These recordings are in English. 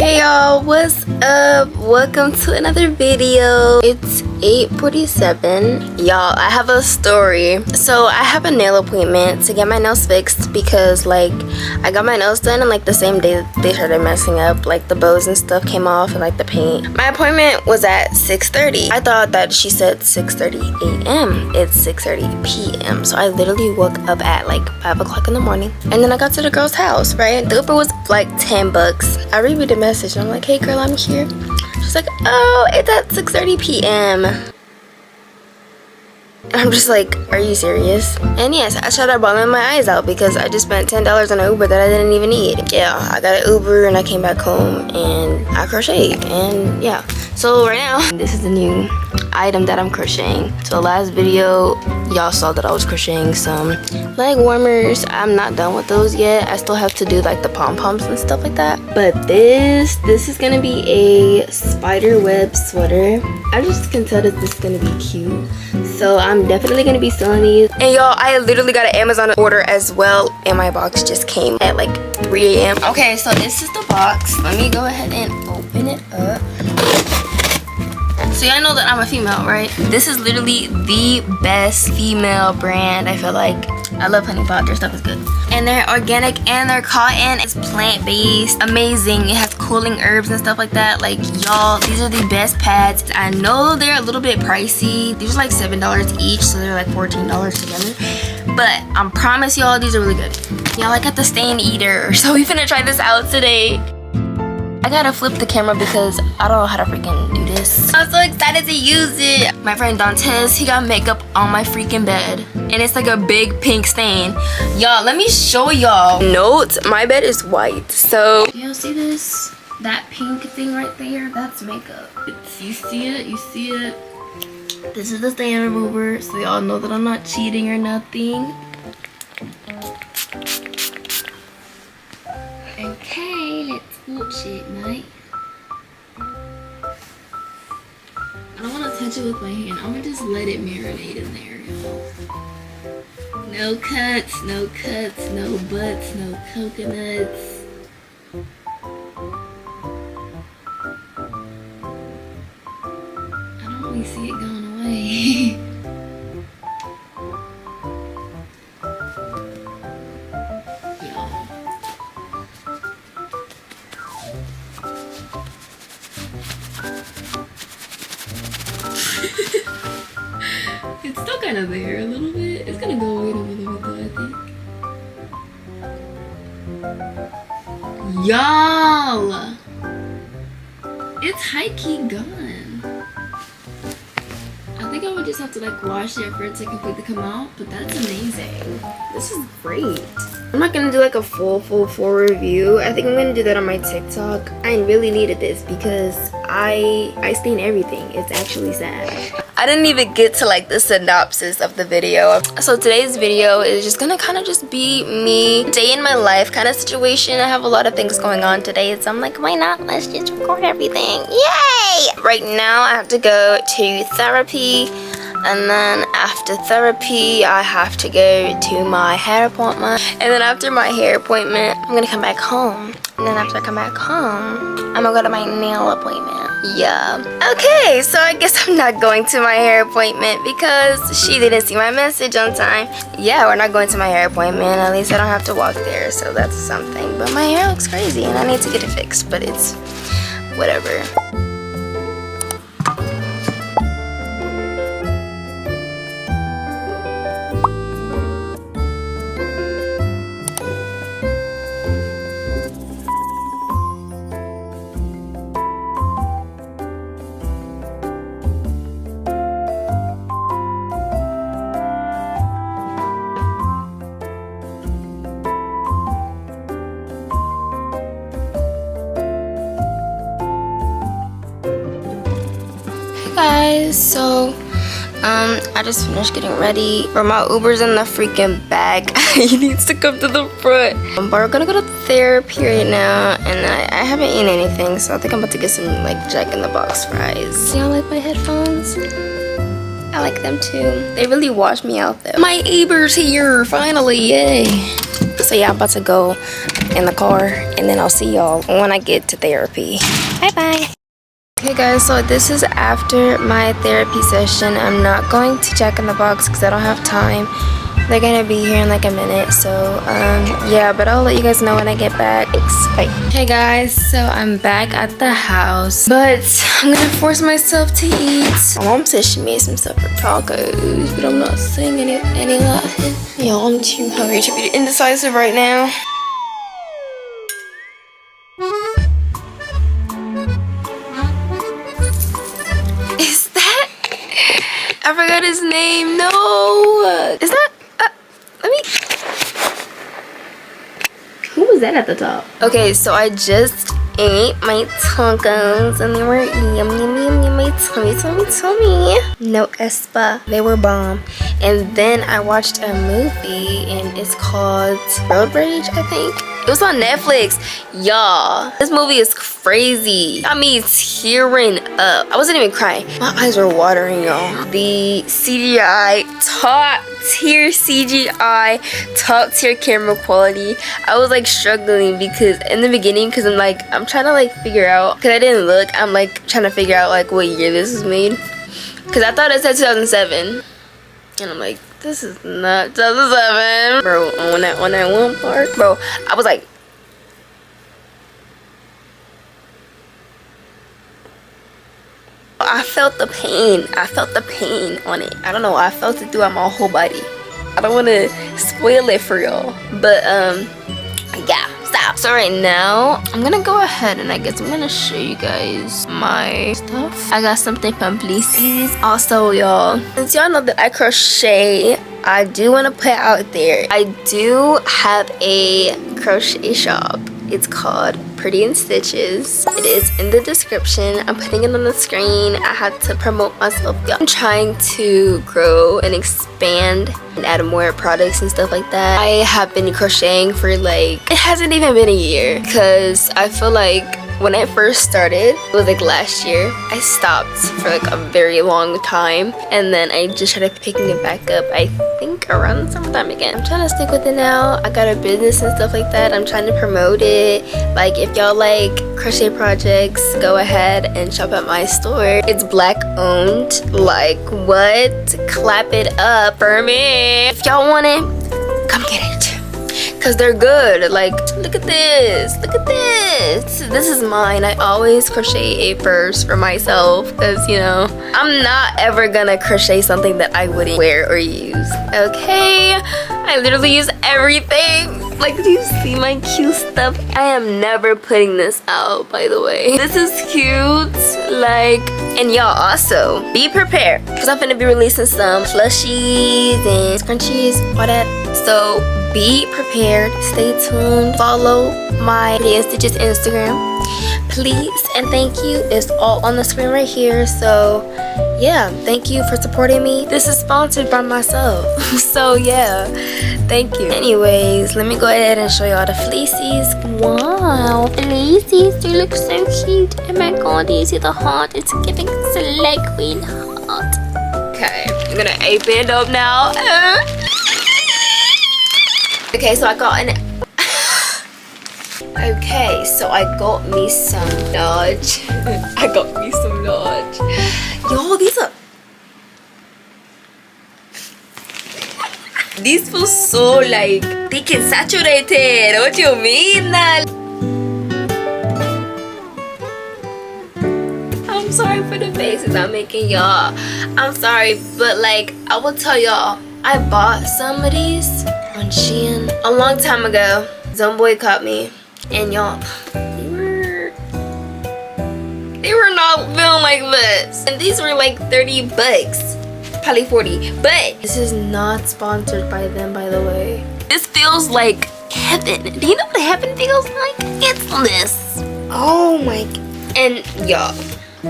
Hey y'all, what's up? Welcome to another video. It's 8:47. Y'all, I have a story. So I have a nail appointment to get my nails fixed because like I got my nails done and like the same day they started messing up, like the bows and stuff came off and like the paint. My appointment was at 6:30. I thought that she said 6:30 a.m. It's 6:30 p.m. So I literally woke up at like 5 o'clock in the morning and then I got to the girl's house, right? The Uber was like 10 bucks. I reread the message and I'm like, hey girl, I'm here. She's like, oh, it's at 6:30 p.m. And I'm just like, are you serious? And yes, I started bawling my eyes out because I just spent $10 on an Uber that I didn't even need. Yeah, I got an Uber and I came back home and I crocheted and yeah. So right now, this is the new item that I'm crocheting. So last video, y'all saw that I was crocheting some leg warmers. I'm not done with those yet. I still have to do like the pom-poms and stuff like that. But this is gonna be a spider web sweater. I just can tell that this is gonna be cute. So I'm definitely gonna be selling these. And y'all, I literally got an Amazon order as well and my box just came at like 3 a.m. Okay, so this is the box. Let me go ahead and open it up. So y'all know that I'm a female, right? This is literally the best female brand, I feel like. I love Honey Pot, their stuff is good. And they're organic and they're cotton. It's plant-based, amazing. It has cooling herbs and stuff like that. Like y'all, these are the best pads. I know they're a little bit pricey. These are like $7 each, so they're like $14 together. But I promise y'all, these are really good. Y'all, I got the stain eater, so we finna try this out today. I gotta flip the camera because I don't know how to freaking do this. I'm so excited to use it. My friend Dantes, he got makeup on my freaking bed. And it's like a big pink stain. Y'all, let me show y'all. Note, my bed is white, so. Y'all see this? That pink thing right there? That's makeup. You see it? You see it? This is the stain remover, so y'all know that I'm not cheating or nothing. Okay, let's watch it, mate. I don't want to touch it with my hand. I'm gonna just let it marinate in there. No cuts, no cuts, no butts, no coconuts. I don't really see it going away. It's still kind of there a little bit. It's gonna go away in a little bit though, I think. Y'all! It's high-key gone. I think I would just have to like wash it for it to completely come out, but that's amazing. This is great. I'm not gonna do like a full review. I think I'm gonna do that on my TikTok. I really needed this because I stain everything. It's actually sad. I didn't even get to like the synopsis of the video. So today's video is just gonna kind of just be me, day in my life kind of situation. I have a lot of things going on today, so I'm like, why not? Let's just record everything. Yay! Right now I have to go to therapy. And then after therapy, I have to go to my hair appointment. And then after my hair appointment, I'm gonna come back home. And then after I come back home, I'm gonna go to my nail appointment. Yeah. Okay, so I guess I'm not going to my hair appointment because she didn't see my message on time. Yeah, we're not going to my hair appointment. At least I don't have to walk there, so that's something. But my hair looks crazy and I need to get it fixed, but it's whatever. Guys, so I just finished getting ready. For my Uber's in the freaking back. He needs to come to the front. But we're gonna go to therapy right now, and I haven't eaten anything, so I think I'm about to get some like Jack in the Box fries. Y'all like my headphones? I like them too. They really wash me out though. My Aber's here, finally, yay. So yeah, I'm about to go in the car and then I'll see y'all when I get to therapy. Bye bye. Okay guys, so this is after my therapy session. I'm not going to Jack in the Box because I don't have time. They're gonna be here in like a minute, so yeah, but I'll let you guys know when I get back. Bye. Hey guys, so I'm back at the house, but I'm gonna force myself to eat. My mom said she made some stuff for tacos, but I'm not saying any Latin. Y'all, I'm too hungry to be indecisive right now. Is that? I forgot his name. No, is that? Let me. Who was that at the top? Okay, so I just ate my tacos and they were yum, my tummy. No espa. They were bomb. And then I watched a movie and it's called Road Rage, I think. It was on Netflix. Y'all, this movie is crazy. Got me tearing up. I wasn't even crying. My eyes were watering, y'all. The CGI, top tier CGI, top tier camera quality. I was like struggling because in the beginning, because I'm trying to like figure out, because I didn't look, I'm like trying to figure out like what year this was made. Because I thought it said 2007. And I'm like, this is not 2007. Bro, on that one part, bro, I was like, I felt the pain. I felt the pain on it. I don't know. I felt it throughout my whole body. I don't want to spoil it for y'all. But, yeah. Stop. So right now, I'm going to go ahead and I guess I'm going to show you guys my stuff. I got something from Blissey's. Also, y'all, since y'all know that I crochet, I do want to put out there, I do have a crochet shop. It's called Pretty in Stitches. It is in the description. I'm putting it on the screen. I had to promote myself. I'm trying to grow and expand and add more products and stuff like that. I have been crocheting for like, it hasn't even been a year because I feel like when I first started, it was like last year, I stopped for like a very long time and then I just started picking it back up, I think around summertime again. I'm trying to stick with it now. I got a business and stuff like that. I'm trying to promote it. Like if y'all like crochet projects, go ahead and shop at my store. It's Black owned. Like what? Clap it up for me. If y'all want it, come get it. Cause they're good. Like look at this, look at this. This is mine. I always crochet a purse for myself because you know I'm not ever gonna crochet something that I wouldn't wear or use. Okay, I literally use everything. Like, do you see my cute stuff? I am never putting this out, by the way. This is cute. Like, and y'all also be prepared because I'm gonna be releasing some plushies and scrunchies, all that. So be prepared, stay tuned, follow my Pretty in Stitches Instagram, please, and thank you. It's all on the screen right here. So yeah, thank you for supporting me. This is sponsored by myself. So yeah, thank you. Anyways, let me go ahead and show y'all the fleecies. Wow, fleecies, they look so cute. Oh my god, do you see the heart? It's giving slay queen heart. Okay, I'm gonna ape it up now. Okay, so I got an okay, so I got me some Dodge. I got me some Dodge. Yo, these feel so like thick and saturated. What do you mean? I'm sorry for the faces I'm making, y'all. I'm sorry, but like I will tell y'all, I bought some of these on Shein a long time ago. Zomboy caught me, and y'all, they were not feeling like this. And these were like 30 bucks, probably 40. But this is not sponsored by them, by the way. This feels like heaven. Do you know what heaven feels like? It's this. Oh my. And y'all,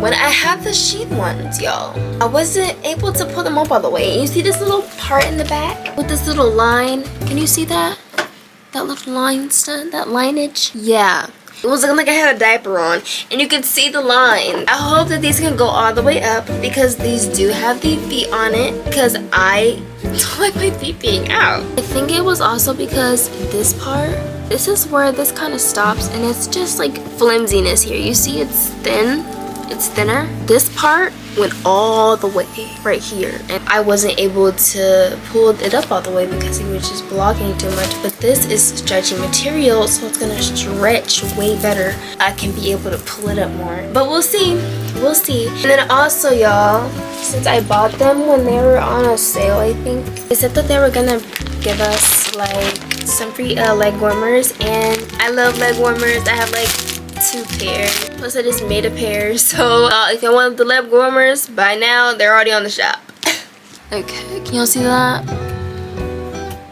when I have the sheet ones, y'all, I wasn't able to pull them up all the way. You see this little part in the back with this little line? Can you see that? That little line stuff, that lineage? Yeah. It was looking like I had a diaper on, and you could see the line. I hope that these can go all the way up because these do have the feet on it, because I don't like my feet being out. I think it was also because this part, this is where this kind of stops, and it's just like flimsiness here. You see it's thin, it's thinner. This part went all the way right here, and I wasn't able to pull it up all the way because it was just blocking too much. But this is stretchy material, so it's gonna stretch way better. I can be able to pull it up more, but we'll see. We'll see. And then also, y'all, since I bought them when they were on a sale, I think they said that they were gonna give us like some free leg warmers, and I love leg warmers. I have like 2 pairs, plus I just made a pair. So if you want the leg warmers, by now they're already on the shop. Okay, can y'all see that?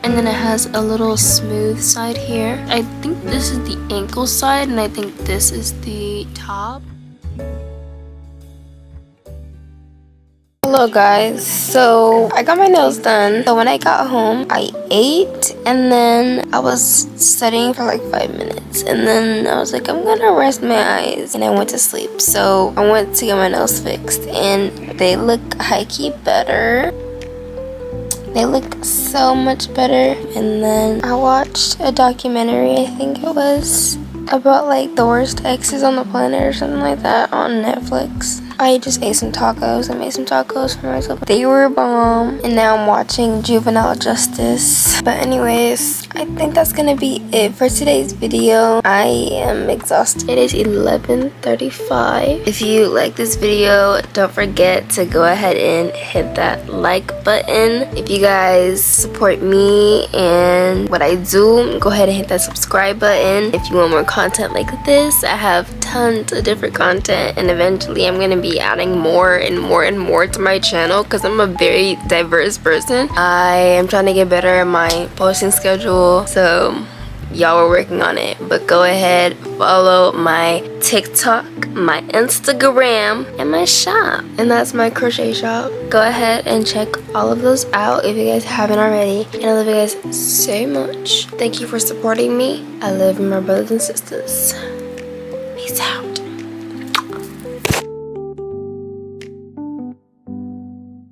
And then it has a little smooth side here. I think this is the ankle side, and I think this is the top. Hello guys, so I got my nails done. So when I got home, I ate, and then I was studying for like 5 minutes, and then I was like, I'm gonna rest my eyes, and I went to sleep. So I went to get my nails fixed, and they look high-key better. They look so much better. And then I watched a documentary, I think it was, about like the worst exes on the planet or something like that on Netflix. I just ate some tacos. I made some tacos for myself. They were bomb. And now I'm watching Juvenile Justice. But anyways, I think that's gonna be it for today's video. I am exhausted. It is 11:35. If you like this video, don't forget to go ahead and hit that like button. If you guys support me and what I do, go ahead and hit that subscribe button. If you want more content like this, I have tons of different content, and eventually I'm gonna be adding more and more and more to my channel because I'm a very diverse person. I am trying to get better at my posting schedule, so y'all are working on it. But go ahead, follow my TikTok, my Instagram, and my shop, and that's my crochet shop. Go ahead and check all of those out if you guys haven't already, and I love you guys so much. Thank you for supporting me. I love you, my brothers and sisters. Peace out.